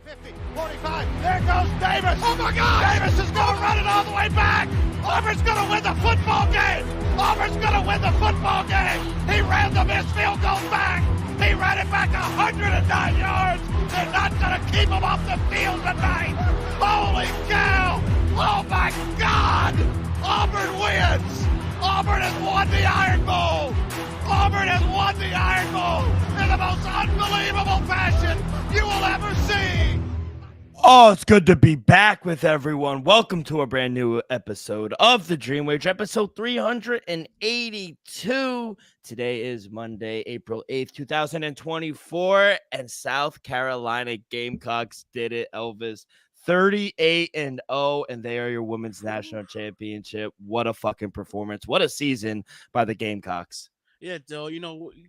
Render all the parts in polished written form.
50, 45. There goes Davis. Oh my God! Davis is going to run it all the way back. Auburn's going to win the football game. Auburn's going to win the football game. He ran the missed field goal back. He ran it back 109 yards. They're not going to keep him off the field tonight. Holy cow! Oh my God! Auburn wins. Auburn has won the Iron Bowl. Auburn has won the Iron Bowl in the most unbelievable fashion you will ever see. Oh, it's good to be back with everyone. Welcome to a brand new episode of the Dream Wage, episode 382. Today is Monday, April 8th, 2024, and South Carolina Gamecocks did it, Elvis. 38-0, and they are your women's national championship. What a fucking performance. What a season by the Gamecocks. Yeah, Dill,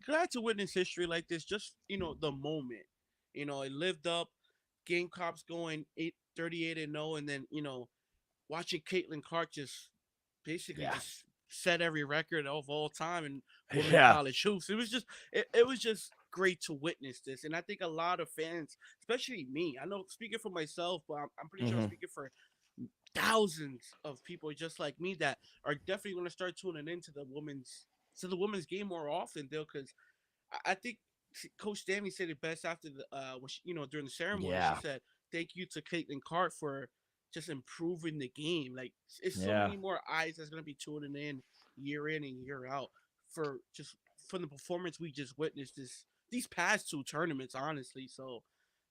glad to witness history like this. Just, the moment. It lived up. Gamecocks going 38-0, and then, watching Caitlin Clark just basically just set every record of all time in women's college hoops. It was just great to witness this. And I think a lot of fans, especially me, I know speaking for myself, but I'm pretty sure I'm speaking for thousands of people just like me that are definitely going to start tuning into the women's game more often, Dill, because I think Coach Stanley said it best after the when she, during the ceremony. She said, "Thank you to Caitlin Clark for just improving the game. Like it's so many more eyes that's gonna be tuning in and year out for the performance we just witnessed these past two tournaments. Honestly, so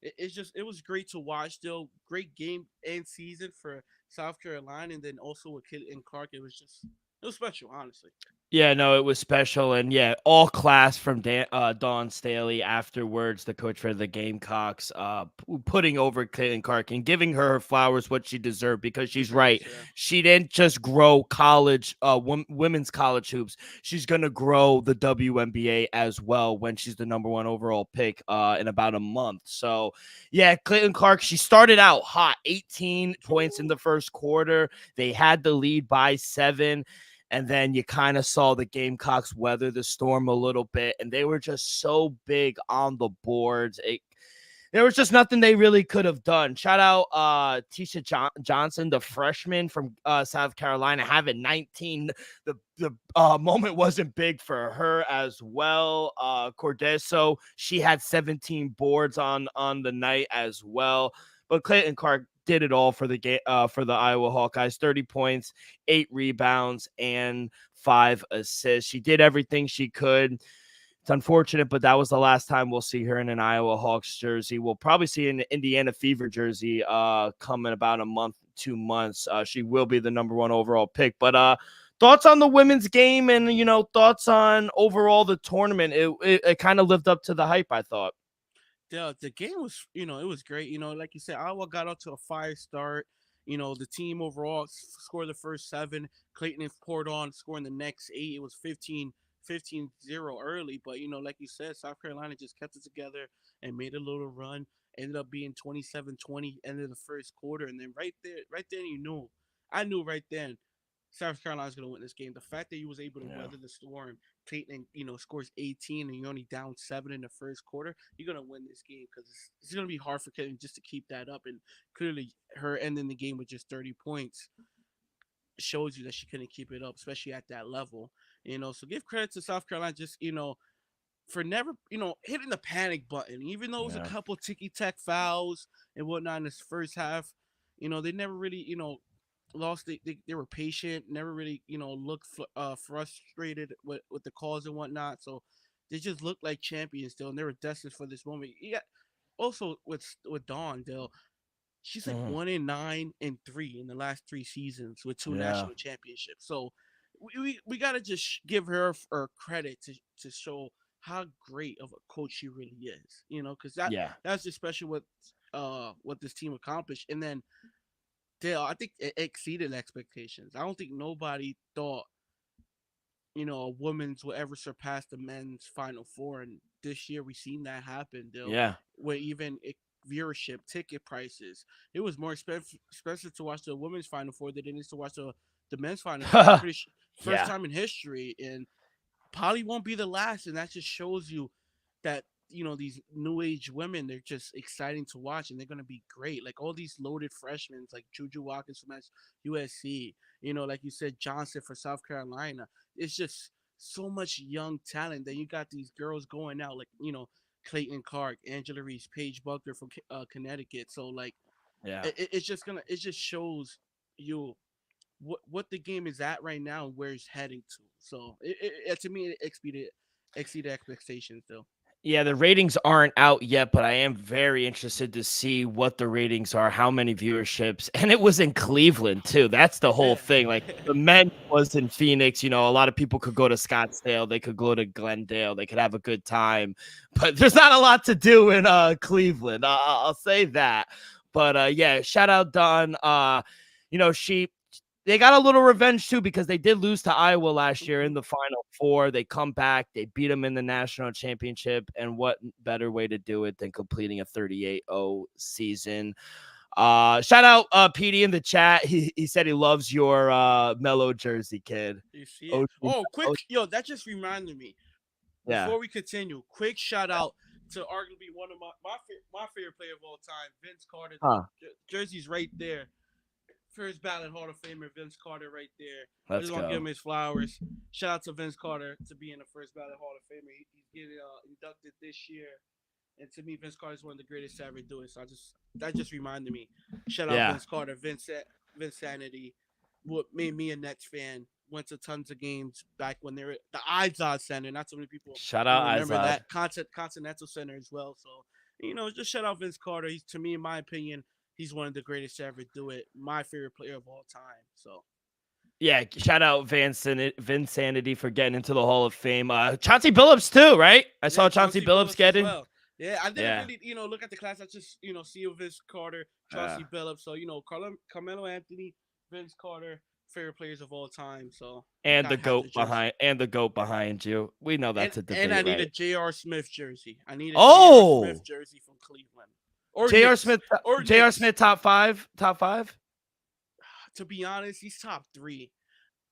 it was great to watch. Still, great game and season for South Carolina, and then also with Caitlin Clark. It was special, honestly." Yeah, no, it was special. And all class from Dawn Staley afterwards, the coach for the Gamecocks, putting over Caitlin Clark and giving her flowers what she deserved, because she's right. Yeah. She didn't just grow college, women's college hoops. She's going to grow the WNBA as well when she's the number one overall pick in about a month. So, Caitlin Clark, she started out hot, 18 points in the first quarter. They had the lead by 7. And then you kind of saw the Gamecocks weather the storm a little bit, and they were just so big on the boards. There was just nothing they really could have done. Shout out Tisha Johnson, the freshman from South Carolina, having 19. The moment wasn't big for her as well. Cordeso, she had 17 boards on the night as well. But Clayton Clark did it all for the game, for the Iowa Hawkeyes. 30 points, 8 rebounds, and 5 assists. She did everything she could. It's unfortunate, but that was the last time we'll see her in an Iowa Hawks jersey. We'll probably see an Indiana Fever jersey come in about a month, 2 months. She will be the number one overall pick. But thoughts on the women's game and, thoughts on overall the tournament. It kind of lived up to the hype, I thought. The game was, it was great. Like you said, Iowa got out to a fire start. The team overall scored the first 7. Clayton poured on, scoring the next 8. It was 15-0 early. But, like you said, South Carolina just kept it together and made a little run. Ended up being 27-20 end of the first quarter. And then right then, I knew right then South Carolina's going to win this game. The fact that he was able to weather the storm, Clayton, scores 18 and you're only down 7 in the first quarter, you're going to win this game, because it's going to be hard for Clayton just to keep that up. And clearly her ending the game with just 30 points shows you that she couldn't keep it up, especially at that level. So give credit to South Carolina just, for never, hitting the panic button, even though it was a couple ticky-tack fouls and whatnot in this first half. They never really, lost. They were patient, never really looked frustrated with the calls and whatnot. So they just looked like champions still, and they were destined for this moment. Yeah. Also with Dawn, Dill, she's like 1-9-3 in the last 3 seasons with 2 national championships. So we gotta just give her credit to show how great of a coach she really is. Because that's just special what this team accomplished. And then Dale, I think it exceeded expectations. I don't think nobody thought, a women's will ever surpass the men's Final Four. And this year we've seen that happen, Dale. Yeah. Where even viewership, ticket prices, it was more expensive to watch the women's Final Four than it is to watch the men's Final Four. First time in history. And probably won't be the last. And that just shows you that these new age women, they're just exciting to watch, and they're gonna be great. Like all these loaded freshmen, like Juju Watkins from USC, like you said, Johnson for South Carolina. It's just so much young talent. Then you got these girls going out, like Clayton Clark, Angela Reese, Paige Buckner from Connecticut. So like Yeah. it just shows you what the game is at right now and where it's heading to. So to me, it exceeded expectations though. Yeah, the ratings aren't out yet, but I am very interested to see what the ratings are, how many viewerships. And it was in Cleveland too. That's the whole Yeah. thing. Like the men was in Phoenix, a lot of people could go to Scottsdale, they could go to Glendale, they could have a good time. But there's not a lot to do in Cleveland. I'll say that. But yeah, shout out Don. She they got a little revenge too because they did lose to Iowa last year in the Final Four. They come back, they beat them in the national championship, and what better way to do it than completing a 38-0 season? Shout out PD in the chat. He said he loves your Mellow jersey, kid. You see it? OG, Oh, quick, yo, that just reminded me. yeah. Before we continue, quick shout out to arguably one of my favorite player of all time, Vince Carter. Huh. Jersey's right there. First ballot Hall of Famer Vince Carter right there. I Let's just want to give go. him his flowers. Shout out to Vince Carter to being the first ballot Hall of Famer. He's getting inducted this year, and to me, Vince Carter is one of the greatest to ever do it. So that just reminded me. Shout out Yeah. Vince Carter, Vince Sanity, what made me a Nets fan. Went to tons of games back when they were the Izod Center. Not so many people Shout out remember Izod. that Continental Center as well. So just shout out Vince Carter. He's, to me, in my opinion, he's one of the greatest to ever do it. My favorite player of all time. So yeah, shout out Vince Sanity for getting into the Hall of Fame. Chauncey Billups too, right? I saw Chauncey Billups get in. Well. Yeah, I didn't really, look at the class. I just, see Vince Carter, Chauncey Billups. So, Carmelo Anthony, Vince Carter, favorite players of all time. So and the goat behind you. We know that's a debate. And I need right? a J.R. Smith jersey. I need a J.R. Smith jersey from Cleveland. Or J.R. Smith. Or J.R. Knicks. Smith top five. To be honest, he's top 3.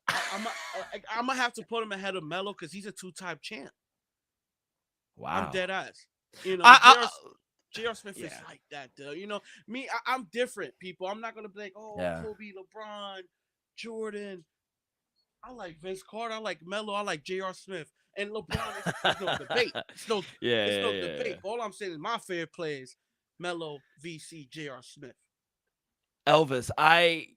I'm gonna have to put him ahead of Melo because he's a 2-time champ. Wow. I'm dead ass. J.R. Smith is like that, dude. Me, I'm different, people. I'm not gonna be like, Kobe, LeBron, Jordan. I like Vince Carter. I like Melo. I like J.R. Smith. And LeBron is no debate. It's no debate. All I'm saying is my favorite players, Melo, VC, J.R. Smith. Elvis, I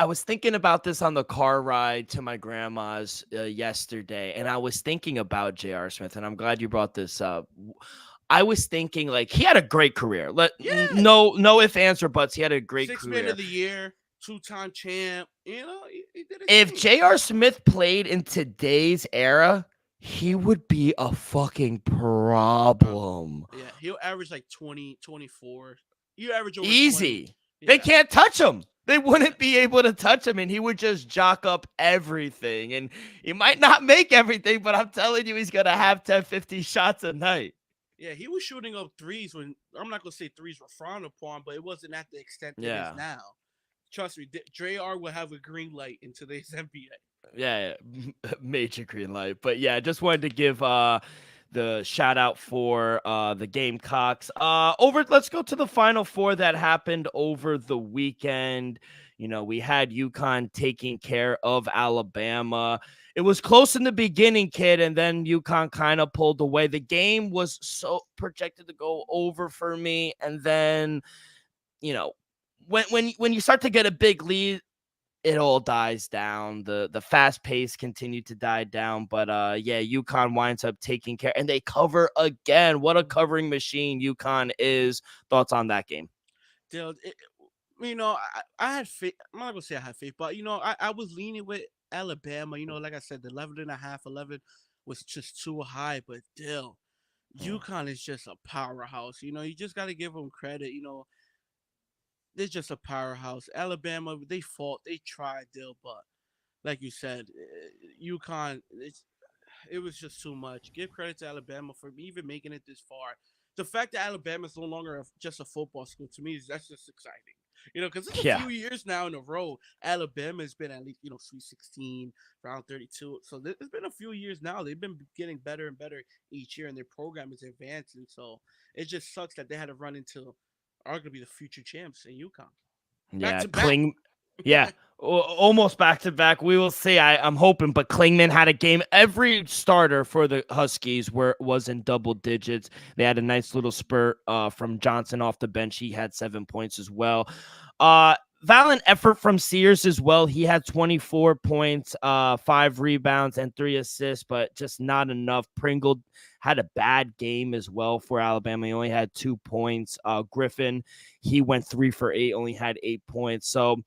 was thinking about this on the car ride to my grandma's yesterday, and I was thinking about J.R. Smith, and I'm glad you brought this up. I was thinking, like, he had a great career. No ifs, ands, or buts. He had a great career. 6 Man of the Year, 2-time champ. He did it. If J.R. Smith played in today's era, he would be a fucking problem. Yeah, he'll average like 20, 24. You average over easy. 20. They Yeah. can't touch him. They wouldn't be able to touch him, and he would just jock up everything. And he might not make everything, but I'm telling you, he's going to have 10, 50 shots a night. Yeah, he was shooting up threes when, I'm not going to say threes were frowned upon, but it wasn't at the extent it is now. Trust me, JR will have a green light in today's NBA. Yeah, major green light. But yeah, just wanted to give the shout out for the Gamecocks. Let's go to the Final Four that happened over the weekend. We had UConn taking care of Alabama. It was close in the beginning, kid, and then UConn kind of pulled away. The game was so projected to go over for me, and then when you start to get a big lead, it all dies down. The fast pace continued to die down, but UConn winds up taking care, and they cover again. What a covering machine UConn is. Thoughts on that game? Dude, I had faith. I'm not gonna say I had faith, but I was leaning with Alabama. Like I said, the 11 was just too high, but still, UConn is just a powerhouse. You just got to give them credit. They're just a powerhouse. Alabama, they fought, they tried, but like you said, UConn, it was just too much. Give credit to Alabama for even making it this far. The fact that Alabama is no longer just a football school, to me, that's just exciting. Because it's a Yeah. few years now in a row. Alabama's been at least, Sweet 16, round 32. So it's been a few years now. They've been getting better and better each year, and their program is advancing. So it just sucks that they had to run into arguably the future champs in UConn. Back Yeah, to back. Yeah, almost back to back. We will see. I'm hoping, but Klingman had a game. Every starter for the Huskies was in double digits. They had a nice little spurt from Johnson off the bench. He had 7 points as well. Valiant effort from Sears as well. He had 24 points, 5 rebounds, and 3 assists, but just not enough. Pringle had a bad game as well for Alabama. He only had 2 points. Griffin, he went 3 for 8, only had 8 points. So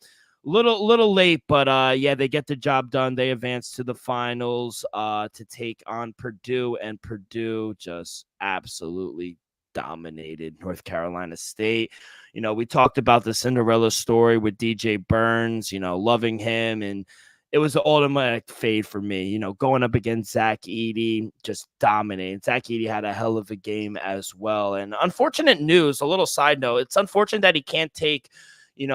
little late, but yeah, they get the job done. They advance to the finals to take on Purdue, and Purdue just absolutely dominated North Carolina State. We talked about the Cinderella story with DJ Burns, loving him, and it was the automatic fade for me, going up against Zach Edey, just dominating. Zach Edey had a hell of a game as well. And unfortunate news, a little side note, it's unfortunate that he can't take he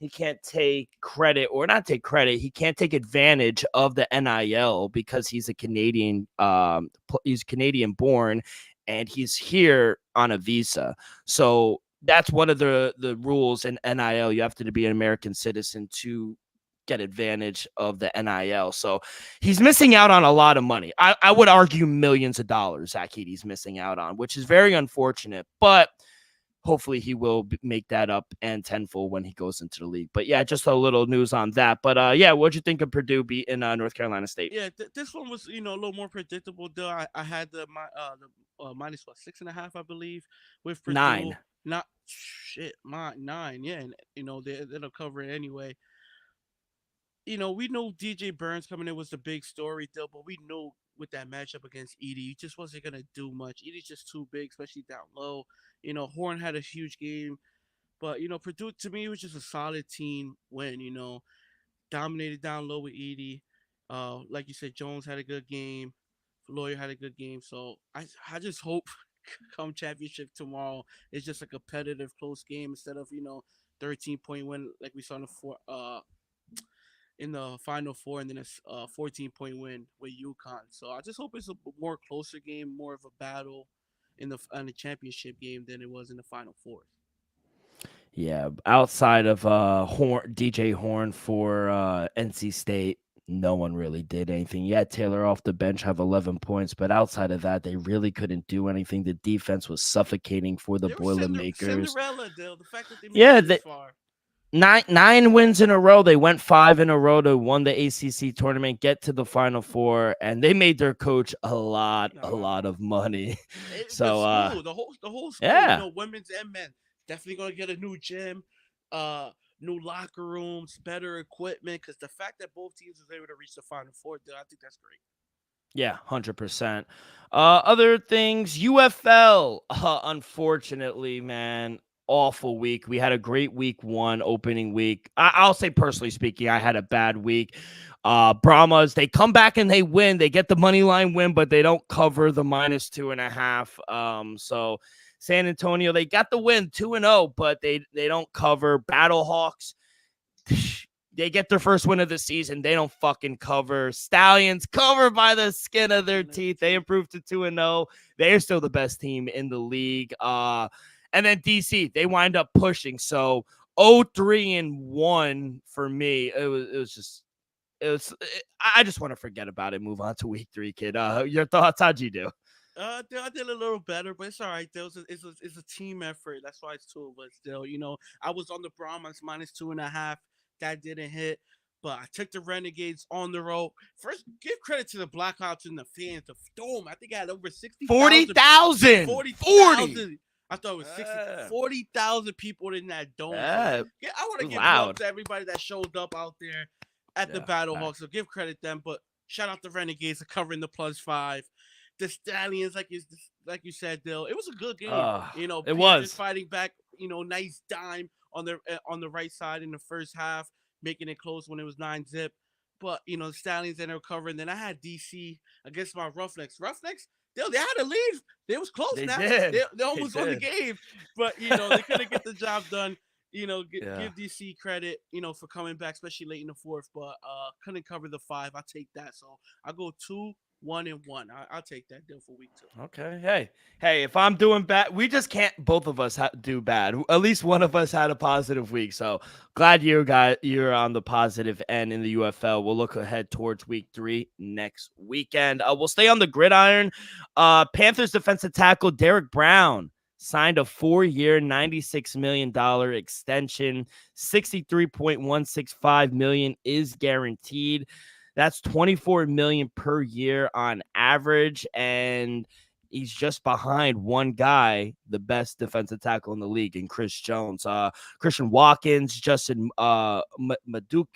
can't take credit, or not take credit. He can't take advantage of the NIL because he's a Canadian. He's Canadian born, and he's here on a visa. So that's one of the rules in NIL. You have to be an American citizen to get advantage of the NIL. So he's missing out on a lot of money. I would argue millions of dollars Zach Edey's missing out on, which is very unfortunate. But hopefully he will make that up and tenfold when he goes into the league. But yeah, just a little news on that. But yeah, what'd you think of Purdue beating North Carolina State? Yeah, this one was a little more predictable. Though I had the minus 6.5, I believe, with Purdue. 9. Not shit, 9. Yeah, and they'll cover it anyway. We know DJ Burns coming in was the big story, though, but we knew with that matchup against Edey, he just wasn't gonna do much. Edey's just too big, especially down low. Horn had a huge game, but Purdue to me was just a solid team when dominated down low with Edey. Like you said, Jones had a good game. Lawyer had a good game. So I just hope come championship tomorrow, it's just a competitive close game instead of 13-point win like we saw in the Final Four, and then a 14-point win with UConn. So I just hope it's a more closer game, more of a battle in the championship game than it was in the Final Four. Yeah, outside of DJ Horn for NC State, no one really did anything. Yeah, Taylor off the bench have 11 points, but outside of that, they really couldn't do anything. The defense was suffocating for the Boilermakers. Cinderella, the fact that they made it this far. 9 wins in a row. They went 5 in a row to won the ACC tournament, get to the Final Four, and they made their coach a lot of money. So the whole school, yeah, women's and men definitely gonna get a new gym, new locker rooms, better equipment. Because the fact that both teams was able to reach the Final Four, I think that's great. Yeah, 100%. Other things, UFL, unfortunately, man. Awful week. We had a great week 1 opening week. I'll say personally speaking, I had a bad week. Brahmas, they come back and they win. They get the money line win, but they don't cover the -2.5. So San Antonio, they got the win 2-0, but they don't cover. Battlehawks, they get their first win of the season. They don't fucking cover. Stallions cover by the skin of their teeth. They improved to 2-0. They're still the best team in the league. And then DC, they wind up pushing. So 0-3-1 for me. I just want to forget about it. Move on to week 3, kid. Your thoughts? How'd you do? I did a little better, but it's all right. It's a team effort. That's why it's 2 of us still. I was on the Brahmas -2.5. That didn't hit. But I took the Renegades on the road. First, give credit to the Blackhawks and the fans. The Storm, I think I had over 60,000. 40,000. 40,000. I thought it was 60. 40,000 people in that dome. I want to give love to everybody that showed up out there at the Battlehawks. So give credit them. But shout out the Renegades for covering the +5. The Stallions, like you said, Dill, it was a good game. It was fighting back. Nice dime on the right side in the first half, making it close when it was 9-0. But the Stallions ended up covering. Then I had DC against my Roughnecks. They had to leave. They was close. They almost won the game, but they couldn't get the job done. Yeah. give DC credit, for coming back, especially late in the fourth, but couldn't cover the 5. I take that. So I go 2-1-1. I'll take that deal for week 2. Okay. Hey, if I'm doing bad, we just can't both of us do bad. At least one of us had a positive week. So glad you're on the positive end in the UFL. We'll look ahead towards week 3 next weekend. We'll stay on the gridiron. Panthers defensive tackle Derek Brown signed a 4-year, $96 million extension. $63.165 million is guaranteed. That's $24 million per year on average, and he's just behind one guy, the best defensive tackle in the league, in Chris Jones. Christian Watkins, Justin Matabuki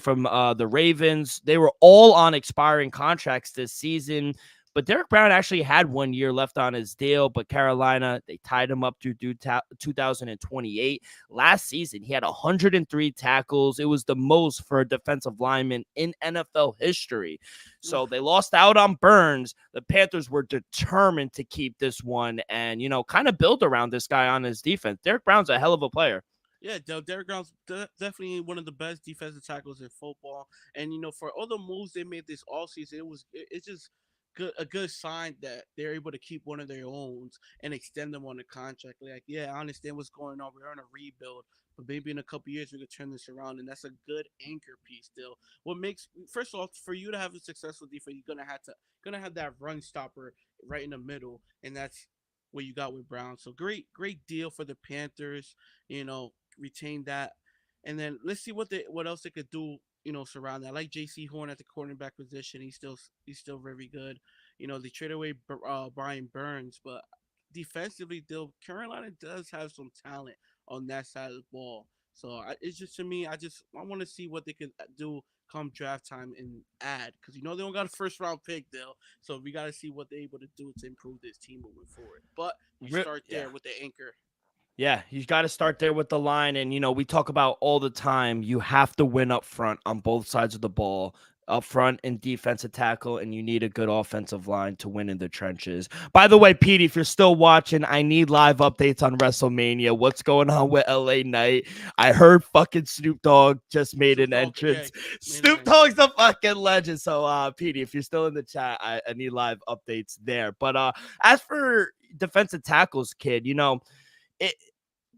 from the Ravens. They were all on expiring contracts this season. But Derek Brown actually had 1 year left on his deal, but Carolina, they tied him up through 2028. Last season, he had 103 tackles. It was the most for a defensive lineman in NFL history. So they lost out on Burns. The Panthers were determined to keep this one and, kind of build around this guy on his defense. Derek Brown's a hell of a player. Yeah, Derek Brown's definitely one of the best defensive tackles in football. And for all the moves they made this offseason, it's just a good sign that they're able to keep one of their own and extend them on the contract. Like, yeah, I understand what's going on. We're on a rebuild, but maybe in a couple years we could turn this around, and that's a good anchor piece still. What makes First off, for you to have a successful defense, you're gonna have that run stopper right in the middle, and that's what you got with Brown. So great deal for the Panthers. Retain that, and then let's see what else they could do. Surround that. I like J.C. Horn at the cornerback position. He's still very good. They trade away Brian Burns, but defensively, Carolina does have some talent on that side of the ball. So it's just, to me, I want to see what they could do come draft time and add, because they don't got a first round pick, Dill. So we got to see what they're able to do to improve this team moving forward. But you start there with the anchor. Yeah, you got to start there with the line. And, we talk about all the time, you have to win up front on both sides of the ball, up front and defensive tackle, and you need a good offensive line to win in the trenches. By the way, Pete, if you're still watching, I need live updates on WrestleMania. What's going on with LA Knight? I heard fucking Snoop Dogg just made an entrance. Yeah, Snoop Dogg's a fucking legend. So, Pete, if you're still in the chat, I need live updates there. But as for defensive tackles, kid,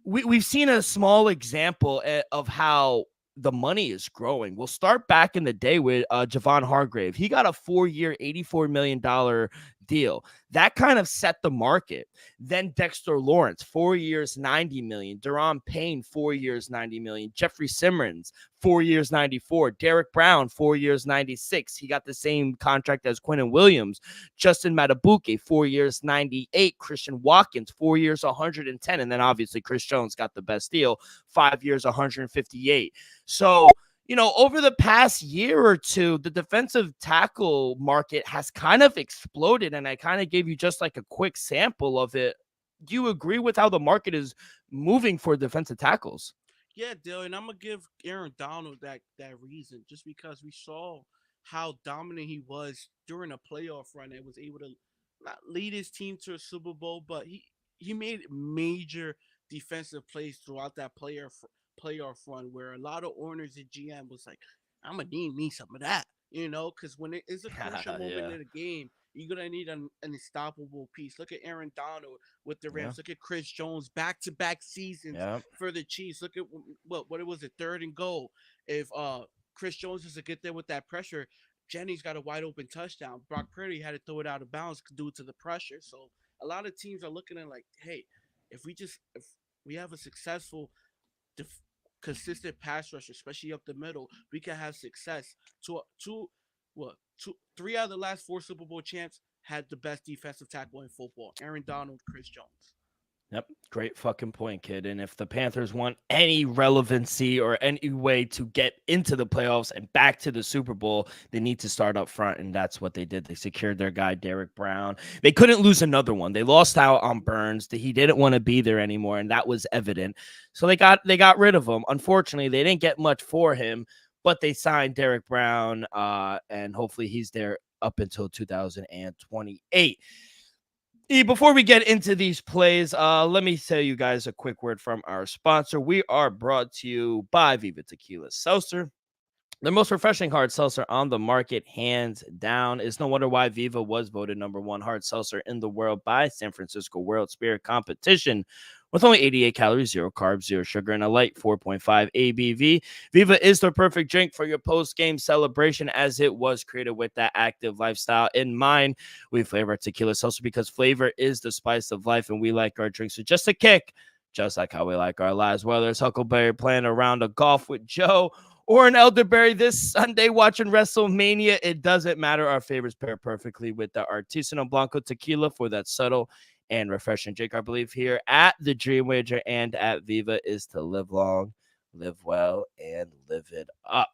we've seen a small example of how the money is growing. We'll start back in the day with Javon Hargrave. He got a 4-year, $84 million deal. That kind of set the market. Then Dexter Lawrence, 4 years, $90 million. Deron Payne, 4 years, $90 million. Jeffrey Simmons, 4 years, $94. Derek Brown, 4 years, $96. He got the same contract as Quinnen Williams. Justin Matabuke, 4 years, $98. Christian Watkins, 4 years, $110. And then obviously Chris Jones got the best deal, 5 years, $158. So, over the past year or two, the defensive tackle market has kind of exploded, and I kind of gave you just like a quick sample of it. Do you agree with how the market is moving for defensive tackles? Yeah, Dylan, and I'm gonna give Aaron Donald that reason, just because we saw how dominant he was during a playoff run and was able to not lead his team to a Super Bowl, but he made major defensive plays throughout that playoff run, where a lot of owners and GM was like, I'm gonna need me some of that, because when it is a crucial moment in the game, you're gonna need an unstoppable piece. Look at Aaron Donald with the Rams. Look at Chris Jones, back-to-back seasons for the Chiefs. Look at what it was, a 3rd and goal. If Chris Jones was to get there with that pressure, Jennings got a wide open touchdown. Brock Purdy had to throw it out of bounds due to the pressure. So a lot of teams are looking at like, hey, if we have a successful consistent pass rush, especially up the middle, we can have success. Three out of the last 4 Super Bowl champs had the best defensive tackle in football: Aaron Donald, Chris Jones. Yep, great fucking point, kid. And if the Panthers want any relevancy or any way to get into the playoffs and back to the Super Bowl, they need to start up front, and that's what they did. They secured their guy, Derek Brown. They couldn't lose another one. They lost out on Burns. He didn't want to be there anymore, and that was evident. So they got rid of him. Unfortunately, they didn't get much for him, but they signed Derek Brown, and hopefully he's there up until 2028. Before we get into these plays, let me tell you guys a quick word from our sponsor. We are brought to you by Viva Tequila Seltzer. The most refreshing hard seltzer on the market, hands down. It's no wonder why Viva was voted #1 hard seltzer in the world by San Francisco World Spirit Competition. With only 88 calories, 0 carbs, 0 sugar, and a light 4.5 ABV, Viva is the perfect drink for your post-game celebration, as it was created with that active lifestyle in mind. We flavor tequila seltzer because flavor is the spice of life, and we like our drinks with just a kick, just like how we like our lives. Whether it's Huckleberry playing a round of golf with Joe or an elderberry this Sunday watching WrestleMania, it doesn't matter. Our favorites pair perfectly with the Artisanal Blanco tequila for that subtle and refreshing drink. I believe here at the Dream Wager and at Viva is to live long, live well, and live it up.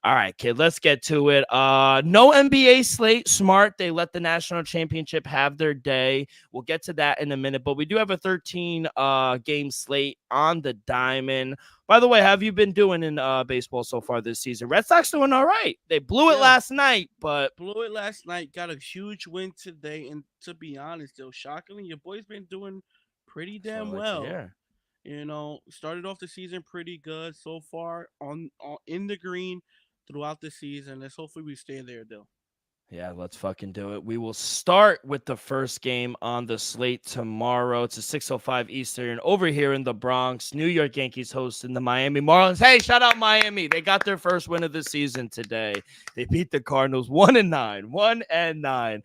All right, kid, let's get to it. No NBA slate. Smart. They let the national championship have their day. We'll get to that in a minute, but we do have a 13 game slate on the diamond. By the way, how have you been doing in baseball so far this season? Red Sox doing all right. They blew it last night, but got a huge win today, and to be honest, though, shockingly, your boy's been doing pretty damn well. Started off the season pretty good so far on in the green throughout the season. Let's hopefully we stay there, though. Yeah, let's fucking do it. We will start with the first game on the slate tomorrow. It's a 6:05 Eastern over here in the Bronx. New York Yankees hosting the Miami Marlins. Hey, shout out Miami. They got their first win of the season today. They beat the Cardinals 1-9. 1-9.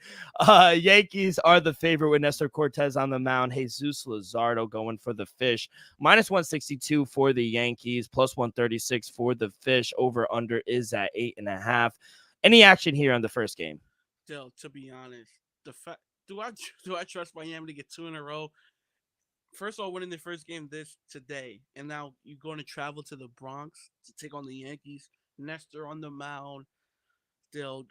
Yankees are the favorite with Nestor Cortez on the mound. Jesus Luzardo going for the Fish. -162 for the Yankees, +136 for the Fish. Over under is at 8.5. Any action here on the first game? Still, to be honest, the fact do I trust Miami to get two in a row? First of all, winning the first game today, and now you're going to travel to the Bronx to take on the Yankees. Nestor on the mound. Still,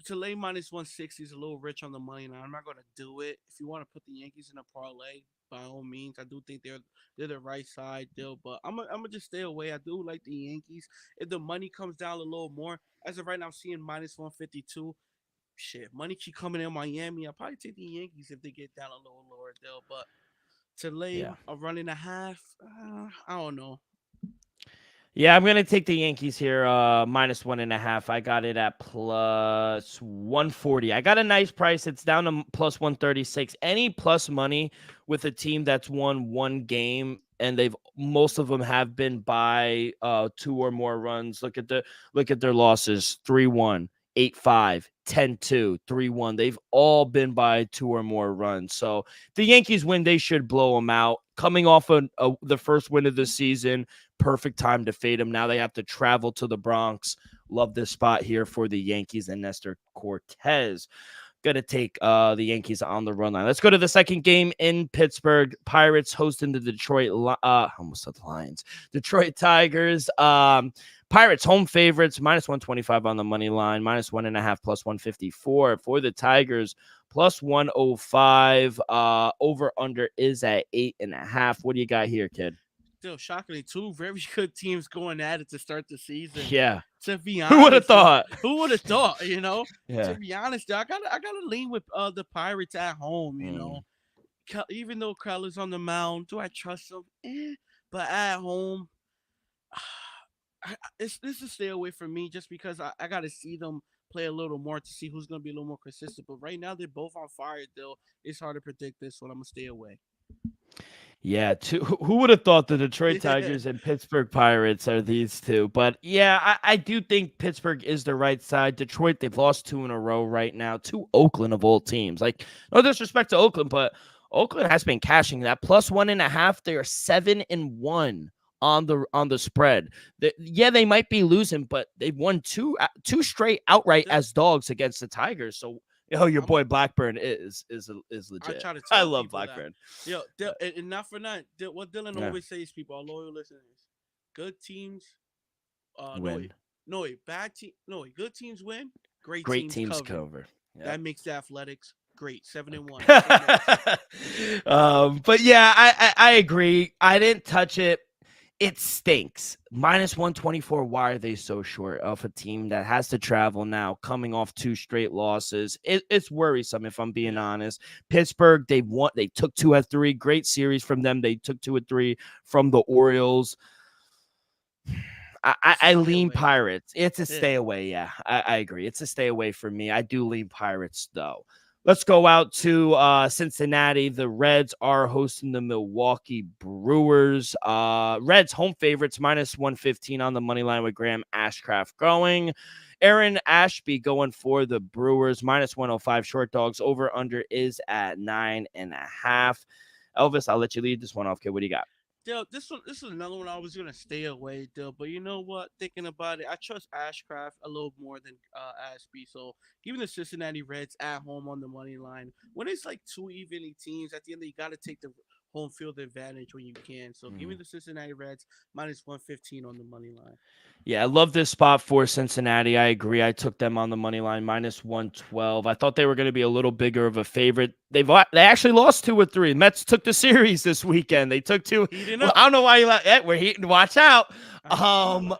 to lay -160 is a little rich on the money. Now I'm not going to do it. If you want to put the Yankees in a parlay, by all means, I do think they're the right side, deal. But I'm gonna just stay away. I do like the Yankees. If the money comes down a little more, as of right now, I'm seeing -152. Shit, money keep coming in Miami. I'll probably take the Yankees if they get down a little lower, deal. But to lay a run and a half, I don't know. Yeah, I'm going to take the Yankees here, -1.5. I got it at +140. I got a nice price. It's down to +136. Any plus money with a team that's won one game, and most of them have been by 2 or more runs. Look at their losses: 3-1, 8-5, 10-2, 3-1. They've all been by 2 or more runs. So the Yankees win, they should blow them out. Coming off the first win of the season, perfect time to fade them. Now they have to travel to the Bronx. Love this spot here for the Yankees and Nestor Cortez. Gonna take the Yankees on the run line. Let's go to the second game in Pittsburgh. Pirates hosting the almost said the Lions. Detroit Tigers. Pirates home favorites, -125 on the money line, -1.5, +154 for the Tigers, +105. Over under is at 8.5. What do you got here, kid? Still, shockingly, two very good teams going at it to start the season. Yeah. To be honest, who would have thought? Who would have thought? Yeah. To be honest, I gotta lean with the Pirates at home. Even though Crowder's on the mound, do I trust him? But at home, this is stay away from me just because I got to see them play a little more to see who's going to be a little more consistent. But right now, they're both on fire, though. It's hard to predict this one. I'm going to stay away. Yeah, who would have thought the Detroit Tigers and Pittsburgh Pirates are these two? But yeah, I do think Pittsburgh is the right side. Detroit, they've lost 2 in a row right now to Oakland of all teams. Like, no disrespect to Oakland, but Oakland has been cashing that +1.5. They are 7-1 on the spread. They might be losing, but they've won two straight outright as dogs against the Tigers. So your boy Blackburn is legit. I love Blackburn. And not for nothing. What Dylan always says, people, our loyal listeners, good teams win. Bad team. No, good teams win. Great teams cover. Yep. That makes the Athletics great. 7-1. But yeah, I agree. I didn't touch it. it stinks. Minus 124. Why are they so short of a team that has to travel now, coming off 2 straight losses? It's worrisome, if I'm being Yeah. honest. Pittsburgh, they won. They took 2 out of 3. Great series from them. They took 2 or 3 from the Orioles. It's a I stay lean away. Pirates. It's a Yeah. stay away. Yeah, I agree. It's a stay away for me. I do lean Pirates, though. Let's go out to Cincinnati. The Reds are hosting the Milwaukee Brewers. Reds home favorites minus 115 on the money line with Graham Ashcraft going. Aaron Ashby going for the Brewers minus 105. Short dogs over under is at 9.5. Elvis, I'll let you lead this one off, kid. What do you got? Dale, this is another one I was gonna stay away, Dale. But you know what? Thinking about it, I trust Ashcraft a little more than Ashby. So giving the Cincinnati Reds at home on the money line, when it's like two evenly teams, at the end you got to take the home field advantage when you can. So give me the Cincinnati Reds minus 115 on the money line. Yeah, I love this spot for Cincinnati. I agree. I took them on the money line minus 112. I thought they were going to be a little bigger of a favorite. They actually lost 2 or 3. Mets took the series this weekend. They took 2. Heating Well, up. I don't know why we're heating. Watch out. I feel it.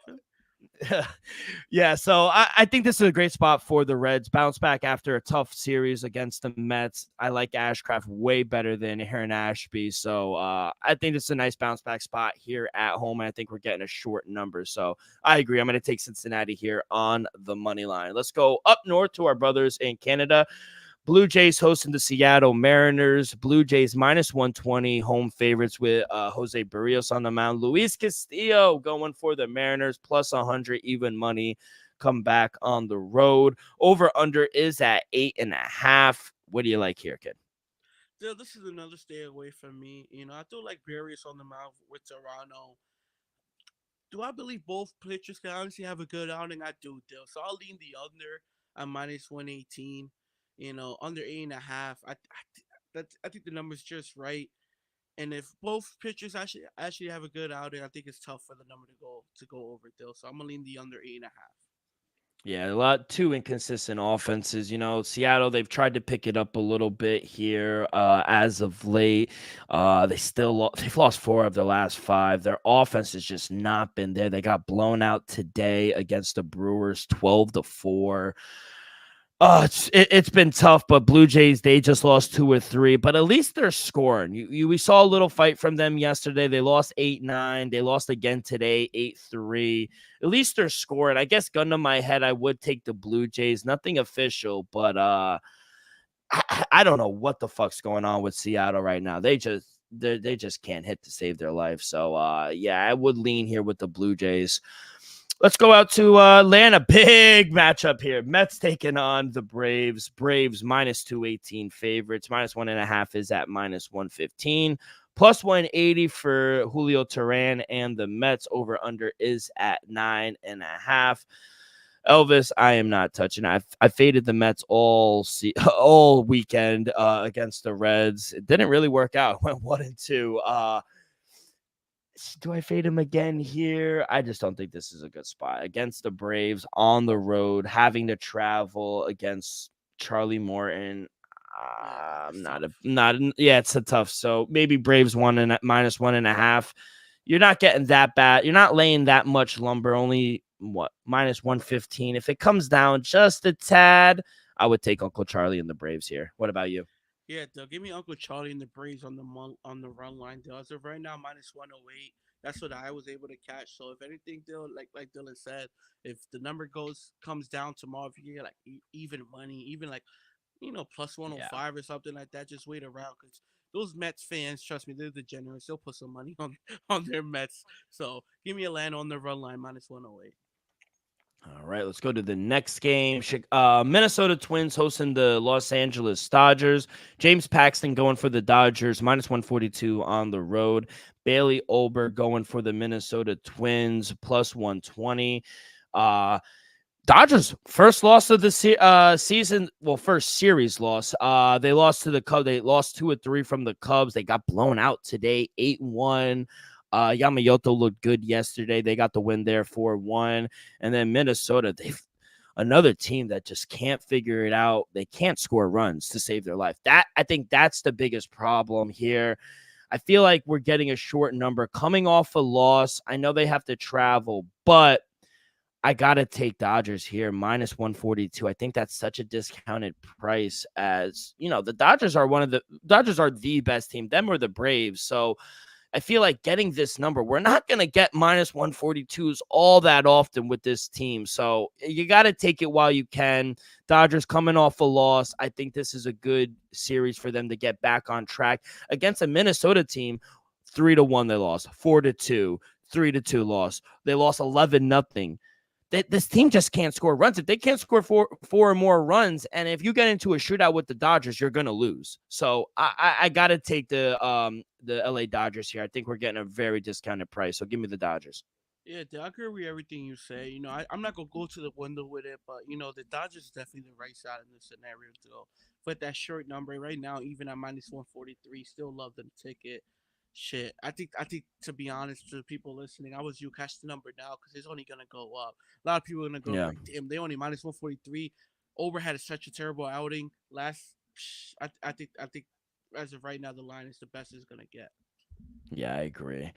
Yeah, so I think this is a great spot for the Reds. Bounce back after a tough series against the Mets. I like Ashcraft way better than Aaron Ashby. So I think this is a nice bounce back spot here at home. And I think we're getting a short number. So I agree. I'm going to take Cincinnati here on the money line. Let's go up north to our brothers in Canada. Blue Jays hosting the Seattle Mariners. Blue Jays minus 120 home favorites with Jose Barrios on the mound. Luis Castillo going for the Mariners plus 100 even money. Come back on the road. Over under is at 8.5. What do you like here, kid? Dale, this is another stay away from me. You know, I do like Barrios on the mound with Toronto. Do I believe both pitchers can honestly have a good outing? I do, Dale. So I'll lean the under at minus 118. You know, under 8.5. I think the number's just right. And if both pitchers actually have a good outing, I think it's tough for the number to go over, Dale. So I'm gonna lean the under 8.5. Yeah, a lot two inconsistent offenses. Seattle, they've tried to pick it up a little bit here as of late. They've lost 4 of their last 5. Their offense has just not been there. They got blown out today against the Brewers 12-4. It's been tough, but Blue Jays, they just lost 2 or 3, but at least they're scoring. We saw a little fight from them yesterday. They lost 8-9. They lost again today, 8-3. At least they're scoring. I guess gun to my head, I would take the Blue Jays. Nothing official, but I don't know what the fuck's going on with Seattle right now. They just can't hit to save their life. So yeah, I would lean here with the Blue Jays. Let's go out to Atlanta. Big matchup here. Mets taking on the Braves. Braves minus 218 favorites. Minus 1.5 is at minus 115. Plus 180 for Julio Teheran, and the Mets over under is at 9.5. Elvis, I am not touching. I faded the Mets all weekend against the Reds. It didn't really work out. Went 1-2. Do I fade him again here? I just don't think this is a good spot against the Braves on the road, having to travel against Charlie Morton. It's a tough. So maybe Braves minus 1.5. You're not getting that bad. You're not laying that much lumber. Only minus 115. If it comes down just a tad, I would take Uncle Charlie and the Braves here. What about you? Yeah, they'll give me Uncle Charlie and the Braves on the run line. They'll as of right now minus 108. That's what I was able to catch. So if anything, Dylan, like Dylan said, if the number comes down tomorrow, if you can get like even money, even like plus 105 or something like that, just wait around because those Mets fans, trust me, they're degenerates. They'll put some money on their Mets. So give me Atlanta on the run line minus 108. All right, let's go to the next game. Minnesota Twins hosting the Los Angeles Dodgers. James Paxton going for the Dodgers, minus 142 on the road. Bailey Ober going for the Minnesota Twins, plus 120. Dodgers first loss of the season. Well, first series loss. They lost to the Cubs. They lost 2 or 3 from the Cubs. They got blown out today, 8-1. Yamamoto looked good yesterday. They got the win there 4-1. And then Minnesota, they've another team that just can't figure it out. They can't score runs to save their life. I think that's the biggest problem here. I feel like we're getting a short number coming off a loss. I know they have to travel, but I got to take Dodgers here, minus 142. I think that's such a discounted price as, the Dodgers are the best team, them or the Braves. So I feel like getting this number, we're not going to get minus 142s all that often with this team. So you got to take it while you can. Dodgers coming off a loss. I think this is a good series for them to get back on track against a Minnesota team. 3-1 they lost, 4-2, 3-2 loss. They lost 11-0. This team just can't score runs. If they can't score four or more runs, and if you get into a shootout with the Dodgers, you're gonna lose. So I gotta take the LA Dodgers here. I think we're getting a very discounted price. So give me the Dodgers. Yeah, I agree with everything you say. I'm not gonna go to the window with it, but the Dodgers is definitely the right side in this scenario too. But that short number right now, even at minus 143, still love the ticket. Shit, I think to be honest, to the people listening, I was you catch the number now because it's only gonna go up. A lot of people are gonna go Yeah. like, damn, they only minus 143. Over had such a terrible outing last. I think as of right now, the line is the best it's gonna get. Yeah, I agree.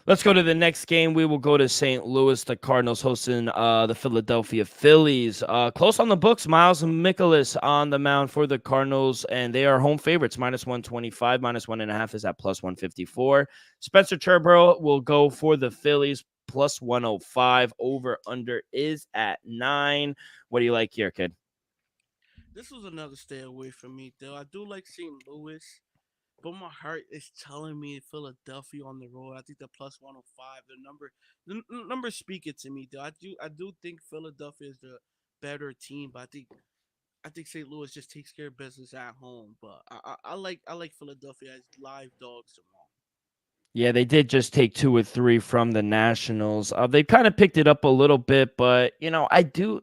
Let's go to the next game. We will go to St. Louis. The Cardinals hosting the Philadelphia Phillies. Close on the books. Miles Mikolas on the mound for the Cardinals, and they are home favorites. Minus 125, minus 1.5 is at plus 154. Spencer Turnbull will go for the Phillies, plus 105. Over under is at 9. What do you like here, kid? This was another stay away from me, though. I do like St. Louis. But my heart is telling me Philadelphia on the road. I think the plus 105, the numbers speak it to me. Though I do think Philadelphia is the better team, but I think St. Louis just takes care of business at home. But I like Philadelphia as live dogs tomorrow. Yeah, they did just take 2 or 3 from the Nationals. They kind of picked it up a little bit, but I do.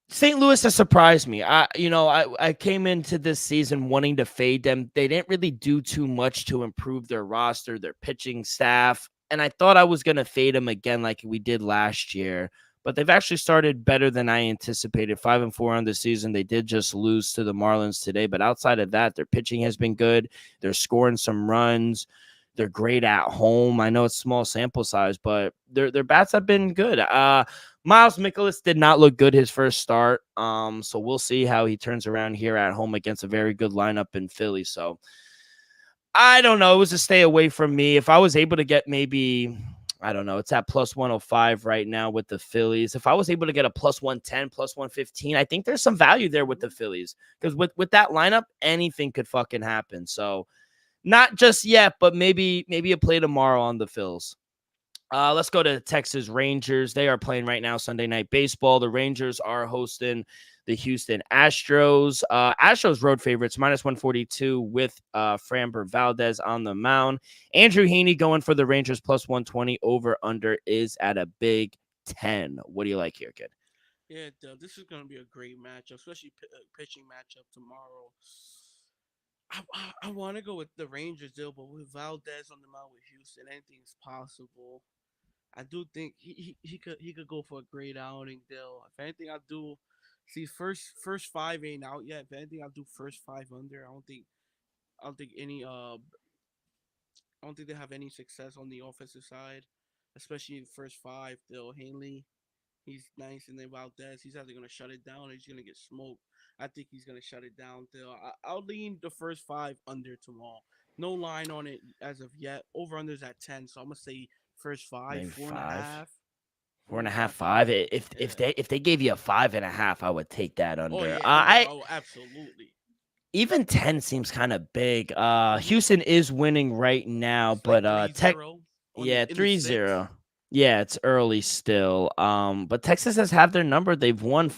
St. Louis has surprised me. I came into this season wanting to fade them. They didn't really do too much to improve their roster, their pitching staff, and I thought I was going to fade them again like we did last year. But they've actually started better than I anticipated. 5-4 on the season. They did just lose to the Marlins today, but outside of that, their pitching has been good. They're scoring some runs. They're great at home. I know it's small sample size, but their bats have been good. Miles Mikolas did not look good his first start. So we'll see how he turns around here at home against a very good lineup in Philly. So I don't know. It was a stay away from me. If I was able to get maybe, I don't know, it's at plus 105 right now with the Phillies. If I was able to get a plus 110, plus 115, I think there's some value there with the Phillies. Because with that lineup, anything could fucking happen. So not just yet, but maybe a play tomorrow on the Phils. Let's go to Texas Rangers. They are playing right now Sunday Night Baseball. The Rangers are hosting the Houston Astros. Astros road favorites, minus 142 with Framber Valdez on the mound. Andrew Heaney going for the Rangers, plus 120. Over under is at a big 10. What do you like here, kid? Yeah, this is gonna be a great matchup, especially pitching matchup tomorrow. I want to go with the Rangers deal, but with Valdez on the mound with Houston, anything's possible. I do think he could go for a great outing, Dill. If anything, I do see first five ain't out yet. If anything, I'll do first five under. I don't think they have any success on the offensive side, especially in the first five. Dill Hanley, he's nice, and then Valdez, he's either gonna shut it down or he's gonna get smoked. I think he's gonna shut it down. Dill, I'll lean the first five under tomorrow. No line on it as of yet. Over unders at 10, so I'm gonna say first five, Maybe four and a 5. half. Four Four and and a a half, half, 5. 5. If Yeah. they gave you a 5.5, I would take that Oh under. yeah, over. I Oh, absolutely. even 10 seems kind of big. Mm-hmm. Houston is winning right now, It's like but three Tech, zero on the yeah, in the 6. 3-0. Yeah, it's early still. But Texas has had their number. They've won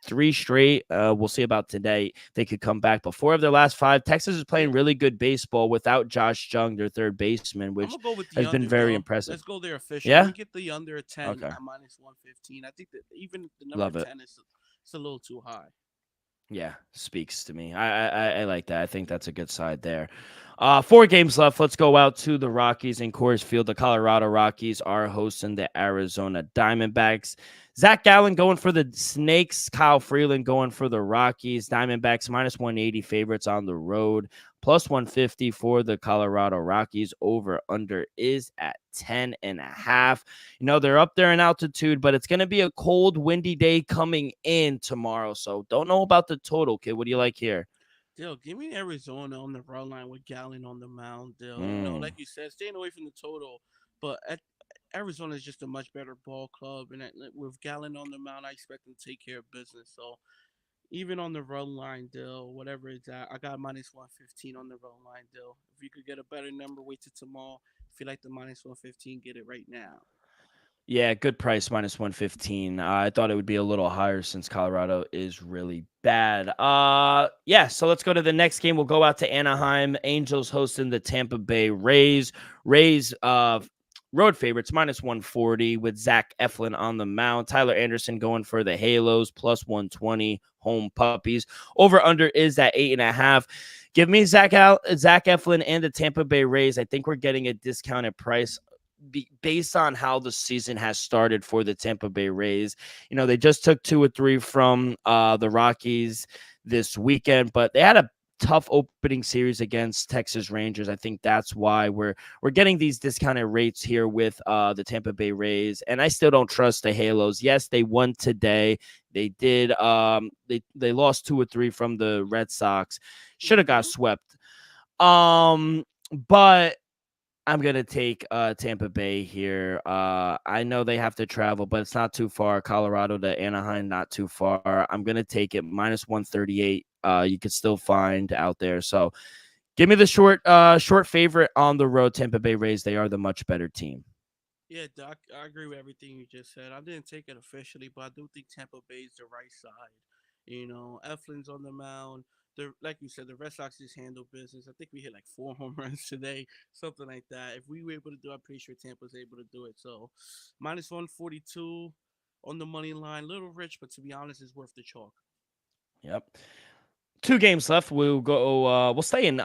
3 straight. We'll see about today. They could come back. But 4 of their last 5, Texas is playing Yeah, really good baseball without Josh Jung, their third baseman, I'm which gonna go with the has been under, very Dill. impressive. Let's go there official. Let Yeah. me get the under at 10 Okay. at minus 115. I think that even the number Love it. 10 is it's a little too high. Yeah, speaks to me. I like that. I think that's a good side there. 4 games left. Let's go out to the Rockies in Coors Field. The Colorado Rockies are hosting the Arizona Diamondbacks. Zach Gallen going for the Snakes. Kyle Freeland going for the Rockies. Diamondbacks minus 180 favorites on the road. Plus 150 for the Colorado Rockies. Over under is at 10.5. They're up there in altitude, but it's going to be a cold, windy day coming in tomorrow. So don't know about the total, kid. What do you like here? Dill, give me Arizona on the run line with Gallon on the mound. Dill, Mm. like you said, staying away from the total, but Arizona is just a much better ball club, and with Gallon on the mound, I expect them to take care of business. So even on the run line, Dill, whatever it's at, I got minus 115 on the run line, Dill. If you could get a better number, wait till tomorrow. If you like the minus 115, get it right now. Yeah, good price, minus 115. I thought it would be a little higher since Colorado is really bad. Yeah, so let's go to the next game. We'll go out to Anaheim. Angels hosting the Tampa Bay Rays. Rays road favorites, minus 140 with Zach Eflin on the mound. Tyler Anderson going for the Halos, plus 120 home puppies. Over under is at 8.5. Give me Zach Eflin and the Tampa Bay Rays. I think we're getting a discounted price based on how the season has started for the Tampa Bay Rays. They just took 2 or 3 from the Rockies this weekend, but they had a tough opening series against Texas Rangers. I think that's why we're getting these discounted rates here with the Tampa Bay Rays. And I still don't trust the Halos. Yes, they won today. They did. They lost 2 or 3 from the Red Sox. Should have got Mm-hmm. swept. But I'm going to take Tampa Bay here. I know they have to travel, but it's not too far. Colorado to Anaheim, not too far. I'm going to take it minus 138. You could still find out there. So give me the short favorite on the road, Tampa Bay Rays. They are the much better team. Yeah, Doc, I agree with everything you just said. I didn't take it officially, but I do think Tampa Bay is the right side. Eflin's on the mound. Like you said, the Red Sox just handle business. I think we hit like 4 home runs today, something like that. If we were able to do it, I'm pretty sure Tampa's able to do it. So, minus 142 on the money line. Little rich, but to be honest, it's worth the chalk. Yep. 2 games left. We'll go. We'll stay in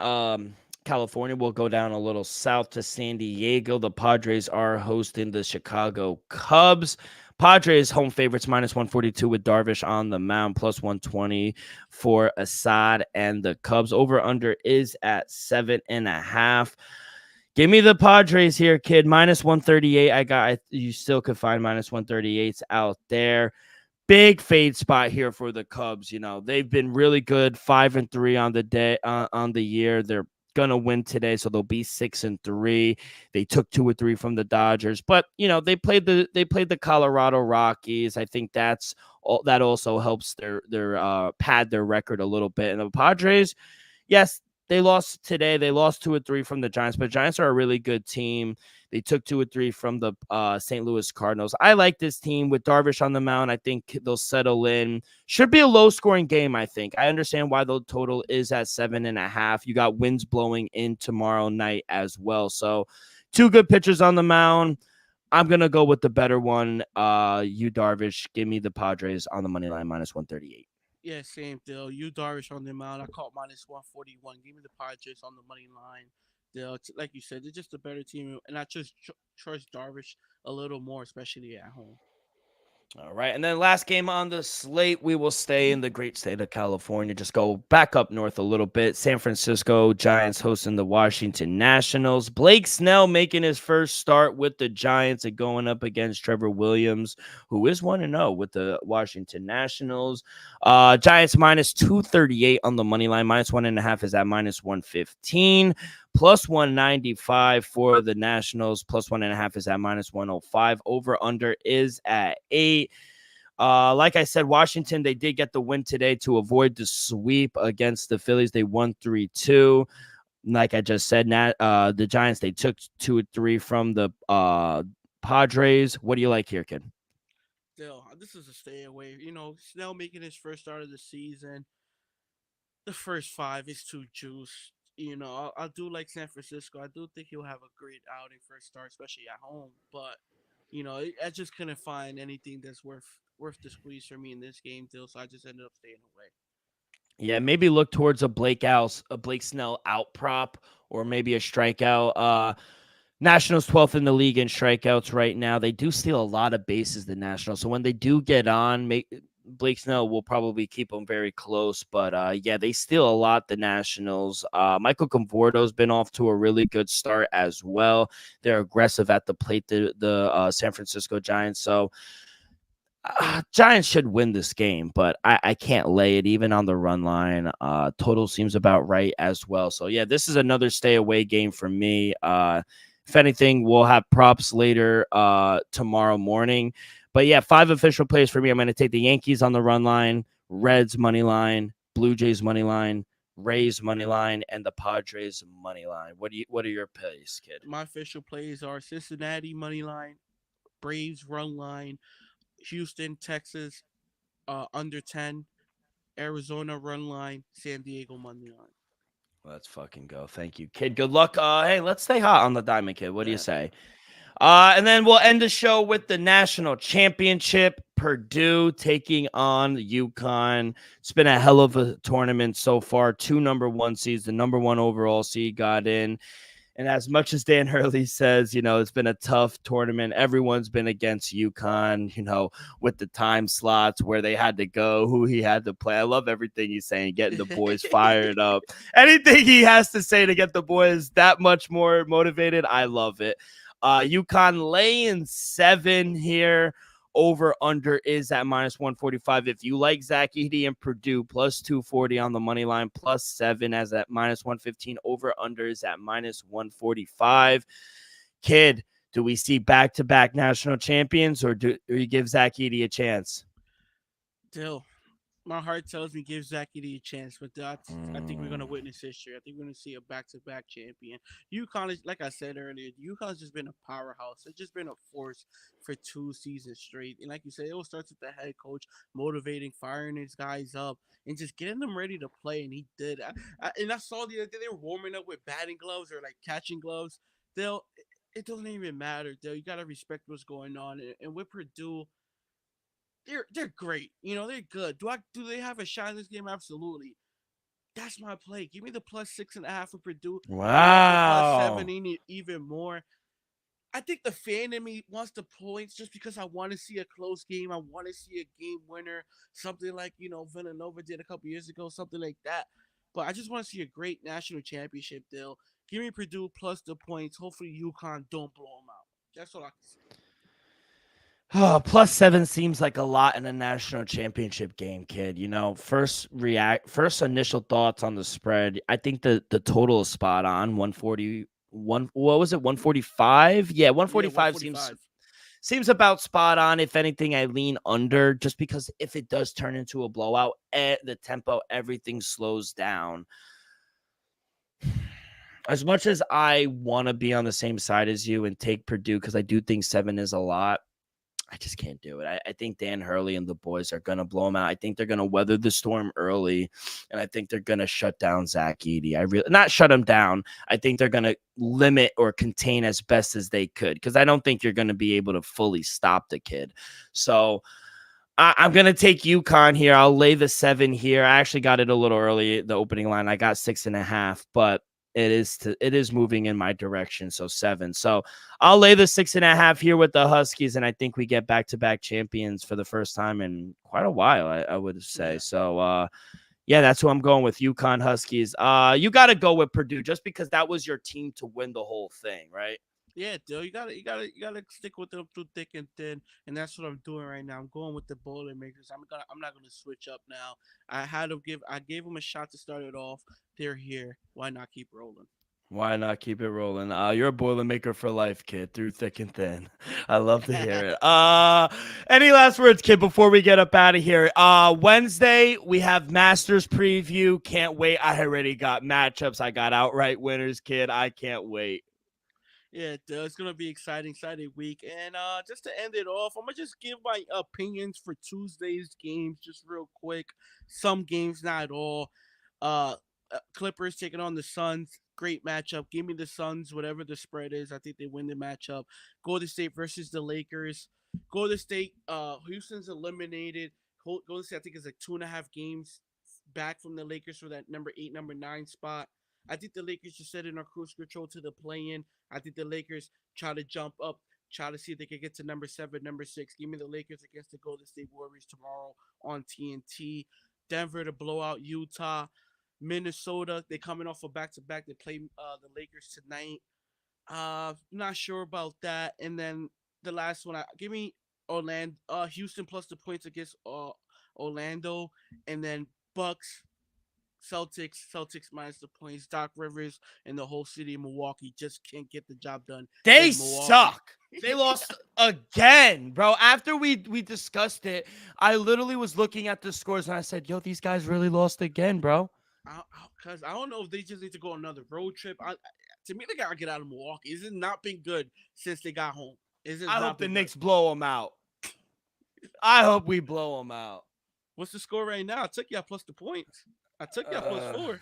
California. We'll go down a little south to San Diego. The Padres are hosting the Chicago Cubs. Padres home favorites minus 142 with Darvish on the mound, plus 120 for Assad and the Cubs. Over under is at 7.5. Give me the Padres here, kid. Minus 138. You still could find minus 138s out there. Big fade spot here for the Cubs. They've been really good, 5-3 on the day on the year. They're gonna win today, so they'll be 6-3. They took 2 or 3 from the Dodgers, but they played the Colorado Rockies. I think that also helps their pad their record a little bit. And the Padres, yes, they lost today. They lost 2 or 3 from the Giants, but Giants are a really good team. They took 2 or 3 from the St. Louis Cardinals. I like this team with Darvish on the mound. I think they'll settle in. Should be a low-scoring game, I think. I understand why the total is at 7.5. You got winds blowing in tomorrow night as well. So 2 good pitchers on the mound. I'm going to go with the better one. Darvish. Give me the Padres on the money line, minus 138. Yeah, same deal. You Darvish on the mound. I caught minus 141. Give me the Padres on the money line. Like you said, they're just a better team, and I just trust Darvish a little more, especially at home. All right. And then last game on the slate, we will stay in the great state of California. Just go back up north a little bit. San Francisco Giants hosting the Washington Nationals. Blake Snell making his first start with the Giants and going up against Trevor Williams, who is 1-0 with the Washington Nationals. Giants minus 238 on the money line. Minus 1.5 is at minus 115. Plus 195 for the Nationals. Plus 1.5 is at minus 105. Over under is at 8. Like I said, Washington, they did get the win today to avoid the sweep against the Phillies. They won 3-2. Like I just said, the Giants, they took 2 or 3 from the Padres. What do you like here, kid? Still, this is a stay away. Snell making his first start of the season. The first 5 is too juiced. I do like San Francisco. I do think he'll have a great outing first start, especially at home. But I just couldn't find anything that's worth the squeeze for me in this game, deal. So I just ended up staying away. Yeah, maybe look towards a Blake Snell out prop, or maybe a strikeout. Nationals 12th in the league in strikeouts right now. They do steal a lot of bases, the Nationals. So when they do get on, Blake Snell will probably keep them very close. But yeah, they steal a lot, the Nationals. Michael Conforto's been off to a really good start as well. They're aggressive at the plate, the San Francisco Giants. So Giants should win this game, but I can't lay it even on the run line. Total seems about right as well. So yeah, this is another stay away game for me. If anything, we'll have props later tomorrow morning. But yeah, 5 official plays for me. I'm going to take the Yankees on the run line, Reds money line, Blue Jays money line, Rays money line, and the Padres money line. What are your plays, kid? My official plays are Cincinnati money line, Braves run line, Houston, Texas under 10, Arizona run line, San Diego money line. Let's fucking go. Thank you, kid. Good luck. Hey, let's stay hot on the diamond, kid. What do you Yeah. say? And then we'll end the show with the national championship. Purdue taking on UConn. It's been a hell of a tournament so far. 2 number 1 seeds. The number 1 overall seed got in. And as much as Dan Hurley says, it's been a tough tournament. Everyone's been against UConn, with the time slots where they had to go, who he had to play. I love everything he's saying, getting the boys fired up. Anything he has to say to get the boys that much more motivated, I love it. UConn laying 7 here. Over under is at minus 145. If you like Zach Edey and Purdue, plus 240 on the money line, plus 7 as at minus 115. Over under is at minus 145. Kid, do we see back-to-back national champions, or do you give Zach Edey a chance? Still, my heart tells me give Zach Edey a chance, but I think we're gonna witness history. I think we're gonna see a back-to-back champion. UConn is, like I said earlier, UConn's just been a powerhouse. It's just been a force for 2 seasons straight. And like you said, it all starts with the head coach motivating, firing his guys up, and just getting them ready to play. And he did. And I saw the other day they were warming up with batting gloves or like catching gloves. They'll. It doesn't even matter. Though you gotta respect what's going on. And with Purdue, they're great. They're good. Do they have a shot in this game? Absolutely. That's my play. Give me the plus 6.5 for Purdue. The plus Wow. 7 even more. I think the fan in me wants the points just because I want to see a close game. I want to see a game winner, something like Villanova did a couple years ago, something like that. But I just want to see a great national championship deal. Give me Purdue plus the points. Hopefully UConn don't blow them out. That's all I can say. Oh, plus 7 seems like a lot in a national championship game, kid. First initial thoughts on the spread. I think the total is spot on. 141. What was it? 145? Yeah, Yeah, 145 145. seems about spot on. If anything, I lean under just because if it does turn into a blowout, the tempo, everything slows down. As much as I want to be on the same side as you and take Purdue because I do think 7 is a lot, I just can't do it. I think Dan Hurley and the boys are going to blow them out. I think they're going to weather the storm early, and I think they're going to shut down Zach Edey. Not shut him down. I think they're going to limit or contain as best as they could because I don't think you're going to be able to fully stop the kid. So I'm going to take UConn here. I'll lay the 7 here. I actually got it a little early, the opening line. I got 6.5, but it is moving in my direction. So 7. So I'll lay the 6.5 here with the Huskies, and I think we get back-to-back champions for the first time in quite a while, I would say. Yeah. So yeah, that's who I'm going with, UConn Huskies. You got to go with Purdue just because that was your team to win the whole thing, right? Yeah, dude, you gotta stick with them through thick and thin, and that's what I'm doing right now. I'm going with the Boilermakers. I'm not gonna switch up now. I gave them a shot to start it off. They're here. Why not keep rolling? Why not keep it rolling? You're a Boilermaker for life, kid, through thick and thin. I love to hear it. Any last words, kid, before we get up out of here? Wednesday, we have Masters preview. Can't wait. I already got matchups. I got outright winners, kid. I can't wait. Yeah, it's gonna be exciting week. And just to end it off, I'm gonna just give my opinions for Tuesday's games, just real quick. Some games, not all. Uh, Clippers taking on the Suns. Great matchup. Give me the Suns, whatever the spread is. I think they win the matchup. Golden State versus the Lakers. Golden State. Houston's eliminated. Golden State, I think, is like 2.5 games back from the Lakers for that number 8, number 9 spot. I think the Lakers just set in our cruise control to the play-in. I think the Lakers try to jump up, try to see if they can get to number 7, number 6. Give me the Lakers against the Golden State Warriors tomorrow on TNT. Denver to blow out Utah. Minnesota, they coming off a back-to-back. They play the Lakers tonight. Not sure about that. And then the last one, give me Houston plus the points against Orlando, and then Bucks, Celtics minus the points. Doc Rivers and the whole city of Milwaukee just can't get the job done. They suck. They lost again, bro. After we discussed it, I literally was looking at the scores and I said, yo, these guys really lost again, bro. Because I don't know if they just need to go on another road trip. To me, they got to get out of Milwaukee. It's not been good since they got home. I hope the Knicks blow them out. I hope we blow them out. What's the score right now? I took y'all plus the points. I took y'all plus 4.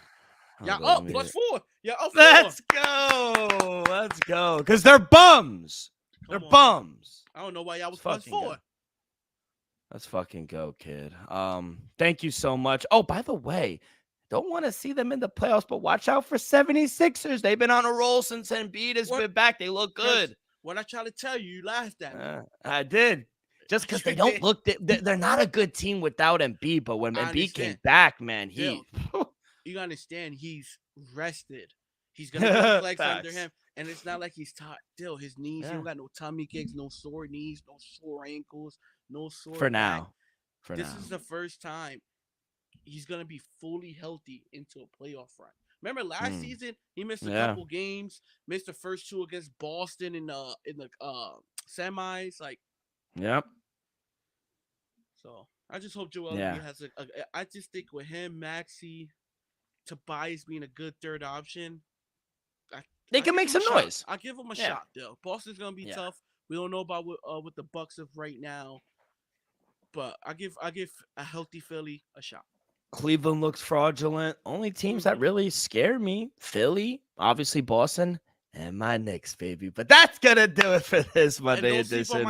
Y'all up plus 4. Y'all up 4. Let's go. Let's go. Because they're bums. They're bums. I don't know why y'all was plus 4. Let's fucking go, kid. Thank you so much. Oh, by the way, don't want to see them in the playoffs, but watch out for 76ers. They've been on a roll since Embiid has been back. They look good. What I tried to tell you, you laughed at me. I did. Just because they don't look, they're not a good team without Embiid. But when Embiid came back, man, you understand he's rested. He's gonna get legs under him, and it's not like he's tired. Still, his knees. He don't got no tummy kicks, no sore knees, no sore ankles, no sore. For back. now, this is the first time he's gonna be fully healthy into a playoff run. Remember last season, he missed a couple games, missed the first 2 against Boston in the semis. Like, yep. So I just hope Joel has I just think with him, Maxey, Tobias being a good third option, they can make some noise. I'll give him a shot, though. Boston's gonna be tough. We don't know about what the Bucks of right now, but I give a healthy Philly a shot. Cleveland looks fraudulent. Only teams that really scare me: Philly, obviously Boston, and my Knicks, baby. But that's gonna do it for this Monday edition.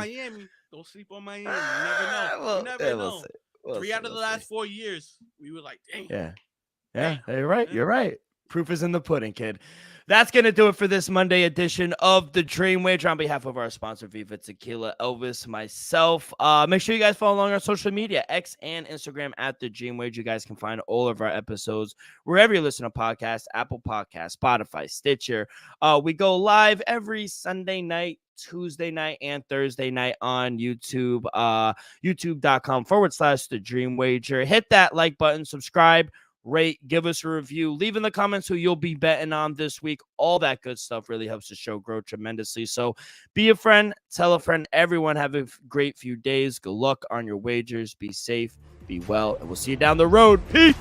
Don't sleep on Miami. You never know. You never know. We'll 3 out of the last 4 years, we were like, dang. Yeah, you're right. You're right. Proof is in the pudding, kid. That's going to do it for this Monday edition of the Dream Wager. On behalf of our sponsor, Viva Tequila, Elvis, myself, make sure you guys follow along our social media, X and Instagram at the Dream Wager. You guys can find all of our episodes wherever you listen to podcasts, Apple Podcasts, Spotify, Stitcher. We go live every Sunday night, Tuesday night, and Thursday night on YouTube, youtube.com/the Dream Wager. Hit that like button, subscribe, rate, give us a review, leave in the comments who you'll be betting on this week. All that good stuff really helps the show grow tremendously. So be a friend, tell a friend. Everyone have a great few days. Good luck on your wagers. Be safe, be well, and we'll see you down the road. Peace.